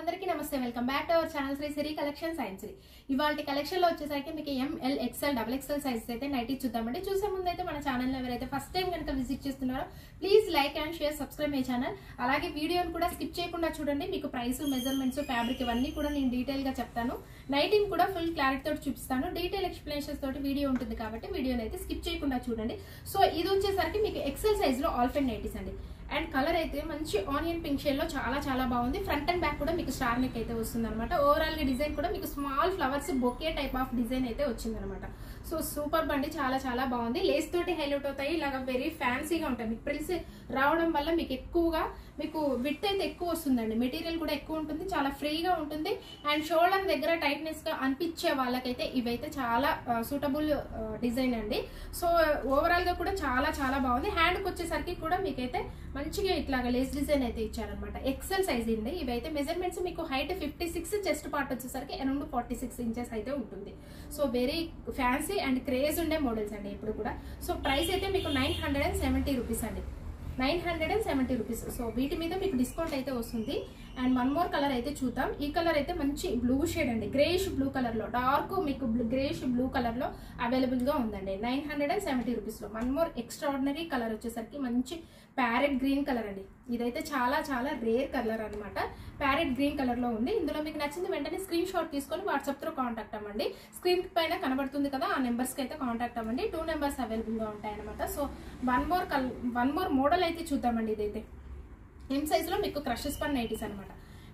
అందరికీ నమస్తే welcome back to our channel Sri Siri collection సైన్స్ శ్రీ ఇవాల్టి కలెక్షన్ లో వచ్చేసరికి మీకు ML XL XXL సైజెస్ అయితే నైటీ చూద్దామండి. చూసే ముందు అయితే మన ఛానల్ ఎవరైతే ఫస్ట్ టైం కనుక విజిట్ చేస్తున్నారో please like and share subscribe my channel. అలాగే వీడియోని కూడా స్కిప్ చేయకుండా చూడండి. మీకు ప్రైస్ మెజర్మెంట్స్ ఫ్యాబ్రిక్ ఇవన్నీ కూడా నేను డీటెయిల్ గా చెప్తాను. నైటీని కూడా ఫుల్ క్లారిటీ తోటి చూపిస్తాను. డీటెయిల్ ఎక్స్ప్లెనేషన్స్ తోటి వీడియో ఉంటుంది కాబట్టి వీడియోని అయితే స్కిప్ చేయకుండా చూడండి. సో ఇది వచ్చేసరికి మీకు XL సైజ్ లో ఆల్ఫెన్ నైటీస్ అండి. అండ్ కలర్ అయితే మంచి ఆనియన్ పింక్ షేడ్ లో చాలా బాగుంది. ఫ్రంట్ అండ్ బ్యాక్ కూడా మీకు స్టార్ నెక్ అయితే వస్తుంది అనమాట. ఓవరాల్ గా డిజైన్ కూడా మీకు small flowers bouquet type of design అయితే వచ్చింది అనమాట. సో సూపర్ బండి చాలా బాగుంది. లేస్ తోటి హైలైట్ అవుతాయి. ఇలాగా వెరీ ఫ్యాన్సీగా ఉంటాయి. మీకు ప్రిల్స్ రావడం వల్ల మీకు ఎక్కువగా మీకు విడ్త్ అయితే ఎక్కువ వస్తుందండి. మెటీరియల్ కూడా ఎక్కువ ఉంటుంది, చాలా ఫ్రీగా ఉంటుంది. అండ్ షోల్డర్ దగ్గర టైట్నెస్ గా అనిపించే వాళ్ళకైతే ఇవైతే చాలా సూటబుల్ డిజైన్ అండి. సో ఓవరాల్ గా కూడా చాలా బాగుంది. హ్యాండ్ కి వచ్చేసరికి కూడా మీకైతే మంచిగా ఇట్లాగా లేస్ డిజైన్ అయితే ఇచ్చారనమాట. XL సైజ్ అండి. ఇవైతే మెజర్మెంట్స్ మీకు హైట్ 56, చెస్ట్ పార్ట్ వచ్చేసరికి అరౌండ్ 46 ఇంచెస్ అయితే ఉంటుంది. So very fancy and craze ఉండే మోడల్స్ అండి ఇప్పుడు కూడా. సో ప్రైస్ అయితే మీకు 970 రూపీస్ అండి. 970 రూపీస్. సో వీటి మీద మీకు డిస్కౌంట్ అయితే వస్తుంది. అండ్ వన్ మోర్ కలర్ అయితే చూద్దాం. ఈ కలర్ అయితే మంచి బ్లూ షేడ్ అండి. గ్రేష్ బ్లూ కలర్ లో, డార్క్ మీకు గ్రేష్ బ్లూ కలర్ లో అవైలబుల్ గా ఉందండి. 970 రూపీస్ లో వన్ మోర్ ఎక్స్ట్రాడినరీ కలర్ వచ్చేసరికి మంచి ప్యారెట్ గ్రీన్ కలర్ అండి. ఇదైతే చాలా రేర్ కలర్ అనమాట. ప్యారెట్ గ్రీన్ కలర్ లో ఉంది. ఇందులో మీకు నచ్చింది వెంటనే స్క్రీన్ షాట్ తీసుకొని వాట్సాప్ తో కాంటాక్ట్ అవ్వండి. స్క్రీన్ పైన కనబడుతుంది కదా, ఆ నెంబర్స్ కి అయితే కాంటాక్ట్ అవ్వండి. 2 నెంబర్స్ అవైలబుల్ గా ఉంటాయి అనమాట. సో వన్ మోర్ మోడల్ అయితే చూద్దామండి. ఇదైతే ఎం సైజ్ లో మీకు క్రషెస్ పన్ నైటీస్ అనమాట.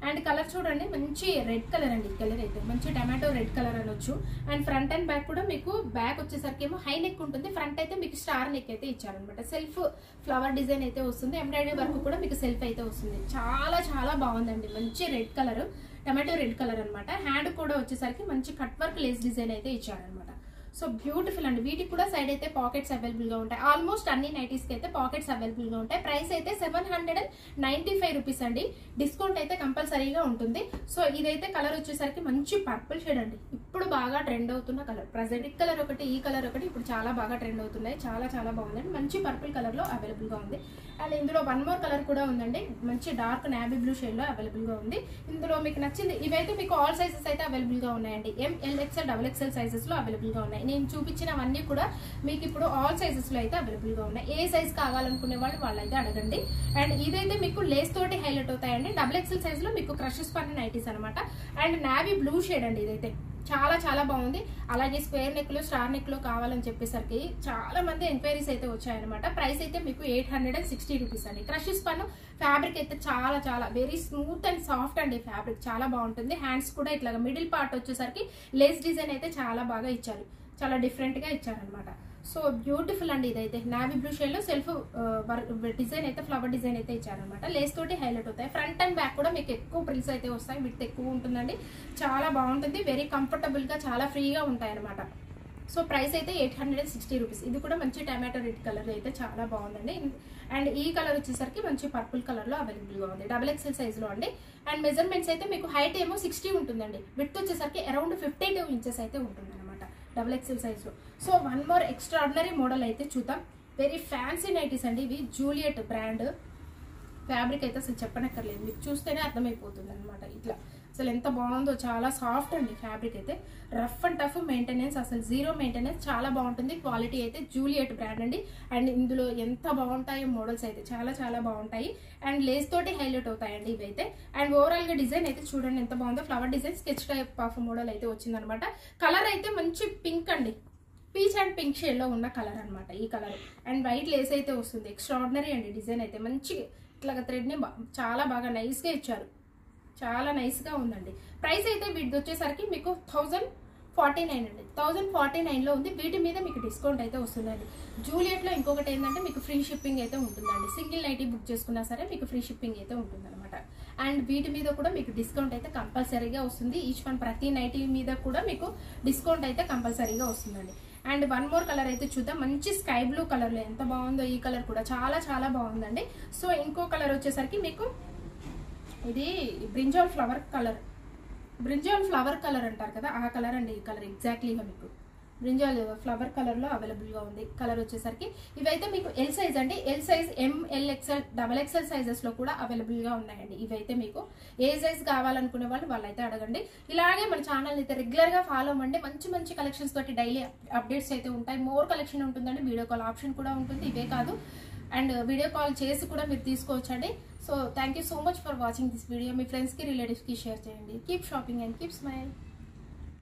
అండ్ కలర్ చూడండి, మంచి రెడ్ కలర్ అండి. ఈ కలర్ అయితే మంచి టమాటో రెడ్ కలర్ అనొచ్చు. అండ్ ఫ్రంట్ అండ్ బ్యాక్ కూడా మీకు బ్యాక్ వచ్చేసరికి ఏమో హై నెక్ ఉంటుంది. ఫ్రంట్ అయితే మీకు స్టార్ నెక్ అయితే ఇచ్చారనమాట. సెల్ఫ్ ఫ్లవర్ డిజైన్ అయితే వస్తుంది. ఎంబ్రాయిడరీ వర్క్ కూడా మీకు సెల్ఫ్ అయితే వస్తుంది. చాలా బాగుందండి. మంచి red colour, tomato red colour అనమాట. హ్యాండ్ కూడా వచ్చేసరికి మంచి కట్ వర్క్ లేస్ డిజైన్ అయితే ఇచ్చారనమాట. సో బ్యూటిఫుల్ అండి. వీటికి కూడా సైడ్ అయితే పాకెట్స్ అవైలబుల్ గా ఉంటాయి. ఆల్మోస్ట్ అన్ని నైటీస్ కి అయితే పాకెట్స్ అవైలబుల్ గా ఉంటాయి. ప్రైస్ అయితే 795 రూపీస్ అండి. డిస్కౌంట్ అయితే కంపల్సరీగా ఉంటుంది. సో ఇదైతే కలర్ వచ్చేసరికి మంచి పర్పుల్ షేడ్ అండి. ఇప్పుడు బాగా ట్రెండ్ అవుతున్న కలర్. ప్రజెంట్ ఈ కలర్ ఒకటి, ఈ కలర్ ఒకటి ఇప్పుడు చాలా బాగా ట్రెండ్ అవుతున్నాయి. చాలా బాగుందండి. మంచి పర్పుల్ కలర్ లో అవైలబుల్ గా ఉంది. అండ్ ఇందులో వన్ మోర్ కలర్ కూడా ఉందండి. మంచి డార్క్ నావీ బ్లూ షేడ్ లో అవైలబుల్ గా ఉంది. ఇందులో మీకు నచ్చింది. ఇవైతే మీకు ఆల్ సైజెస్ అయితే అవైలబుల్ గా ఉన్నాయండి. ML XL XXL సైజెస్ లో అవైలబుల్ గా ఉన్నాయి. నేను చూపించినవన్నీ కూడా మీకు ఇప్పుడు ఆల్ సైజెస్ లో అయితే అవైలబుల్ గా ఉన్నాయి. ఏ సైజ్ కావాలనుకునే వాళ్ళైతే అడగండి. అండ్ ఇదైతే మీకు లేస్ తోటి హైలైట్ అవుతాయండి. XXL సైజ్ లో మీకు క్రషెస్ పని నైటీస్ అనమాట. అండ్ నావీ బ్లూ షేడ్ అండి. ఇదైతే చాలా బాగుంది. అలాగే స్క్వేర్ నెక్ లో, స్టార్ నెక్ లో కావాలని చెప్పేసరికి చాలా మంది ఎంక్వైరీస్ అయితే వచ్చాయన్నమాట. ప్రైస్ అయితే మీకు 860 రూపీస్ అండి. క్రషెస్ పన్ను ఫ్యాబ్రిక్ అయితే చాలా వెరీ స్మూత్ అండ్ సాఫ్ట్ అండి. ఫ్యాబ్రిక్ చాలా బాగుంటుంది. హ్యాండ్స్ కూడా ఇట్లా మిడిల్ పార్ట్ వచ్చేసరికి లేస్ డిజైన్ అయితే చాలా బాగా ఇచ్చారు. చాలా డిఫరెంట్ గా ఇచ్చారనమాట. సో బ్యూటిఫుల్ అండి. ఇదైతే నావీ బ్లూ షేడ్ లో సెల్ఫ్ డిజైన్ అయితే ఫ్లవర్ డిజైన్ అయితే ఇచ్చారనమాట. లేస్ తోటి హైలైట్ అవుతాయి. ఫ్రంట్ అండ్ బ్యాక్ కూడా మీకు ఎక్కువ ప్రిల్స్ అయితే వస్తాయి. విడ్త్ ఎక్కువ ఉంటుందండి. చాలా బాగుంటుంది. వెరీ కంఫర్టబుల్ గా చాలా ఫ్రీగా ఉంటాయి అనమాట. సో ప్రైస్ అయితే 860 రూపీస్. ఇది కూడా మంచి టమాటో రెడ్ కలర్ అయితే చాలా బాగుందండి. అండ్ ఈ కలర్ వచ్చేసరికి మంచి పర్పుల్ కలర్ లో అవైలబుల్ గా ఉంది. XXL సైజ్ లో అండి. అండ్ మెజర్మెంట్స్ అయితే మీకు హైట్ ఏమో 60 ఉంటుందండి. విడ్త్ వచ్చేసరికి అరౌండ్ 52 ఇంచెస్ అయితే ఉంటుంది అనమాట. XXL సైజ్ లో. So one more extraordinary model అయితే చూద్దాం. వెరీ ఫ్యాన్సీ నైటీస్ అండి. ఇవి జూలియట్ బ్రాండ్. ఫ్యాబ్రిక్ అయితే అసలు చెప్పనక్కర్లేదు, మీకు చూస్తేనే అర్థమైపోతుంది అనమాట. ఇట్లా అసలు ఎంత బాగుందో. చాలా సాఫ్ట్ అండి ఫ్యాబ్రిక్ అయితే. రఫ్ అండ్ టఫ్ మెయింటెనెన్స్, అసలు జీరో మెయింటెనెన్స్. చాలా బాగుంటుంది. క్వాలిటీ అయితే జూలియట్ బ్రాండ్ అండి. అండ్ ఇందులో ఎంత బాగుంటాయో మోడల్స్ అయితే చాలా బాగుంటాయి. అండ్ లేస్ తోటి హైలైట్ అవుతాయండి ఇవైతే. అండ్ ఓవరాల్ గా డిజైన్ అయితే చూడండి ఎంత బాగుందో. Flower design sketch type of model అయితే వచ్చిందనమాట. కలర్ అయితే మంచి పింక్ అండి. పీచ్ అండ్ పింక్ షేడ్ లో ఉన్న కలర్ అనమాట ఈ కలర్. అండ్ వైట్ లేస్ అయితే వస్తుంది. ఎక్స్ట్రాడినరీ అండి. డిజైన్ అయితే మంచి ఇట్లాగా థ్రెడ్ ని చాలా బాగా నైస్ గా ఇచ్చారు. చాలా నైస్ గా ఉందండి. ప్రైస్ అయితే వీటిది వచ్చేసరికి మీకు 1049 అండి. 1049 లో ఉంది. వీటి మీద మీకు డిస్కౌంట్ అయితే వస్తుందండి. జూలియట్ లో ఇంకొకటి ఏంటంటే మీకు ఫ్రీ షిప్పింగ్ అయితే ఉంటుందండి. సింగిల్ నైటీ బుక్ చేసుకున్నా సరే మీకు ఫ్రీ షిప్పింగ్ అయితే ఉంటుంది అనమాట. అండ్ వీటి మీద కూడా మీకు డిస్కౌంట్ అయితే కంపల్సరీగా వస్తుంది. ఈచ్ వన్ ప్రతి నైటీ మీద కూడా మీకు డిస్కౌంట్ అయితే కంపల్సరీగా వస్తుందండి. అండ్ వన్ మోర్ కలర్ అయితే చూద్దాం. మంచి స్కై బ్లూ కలర్ లో ఎంత బాగుందో. ఈ కలర్ కూడా చాలా బాగుందండి. సో ఇంకో కలర్ వచ్చేసరికి మీకు ఇది brinjal flower colour. Brinjal flower colour అంటారు కదా, ఆ కలర్ అండి. ఈ కలర్ ఎగ్జాక్ట్లీగా మీకు బ్రింజాల్ ఫ్లవర్ కలర్ లో అవైలబుల్ గా ఉంది. కలర్ వచ్చేసరికి ఇవైతే మీకు ఎల్ సైజ్ అండి. L size, ML, XL, double XL sizes లో కూడా అవైలబుల్ గా ఉన్నాయండి. ఇవైతే మీకు ఏ సైజ్ కావాలనుకునే వాళ్ళైతే అడగండి. ఇలాగే మన ఛానల్ అయితే రెగ్యులర్ గా ఫాలో అవ్వండి. మంచి మంచి కలెక్షన్స్ తోటి డైలీ అప్డేట్స్ అయితే ఉంటాయి. మోర్ కలెక్షన్ ఉంటుందండి. వీడియో కాల్ ఆప్షన్ కూడా ఉంటుంది. ఇవే కాదు, అండ్ వీడియో కాల్ చేసి కూడా మీరు తీసుకోవచ్చండి. So thank you so much for watching this video. Me friends కి, రిలేటివ్స్ కి షేర్ చేయండి. Keep shopping and keep smile.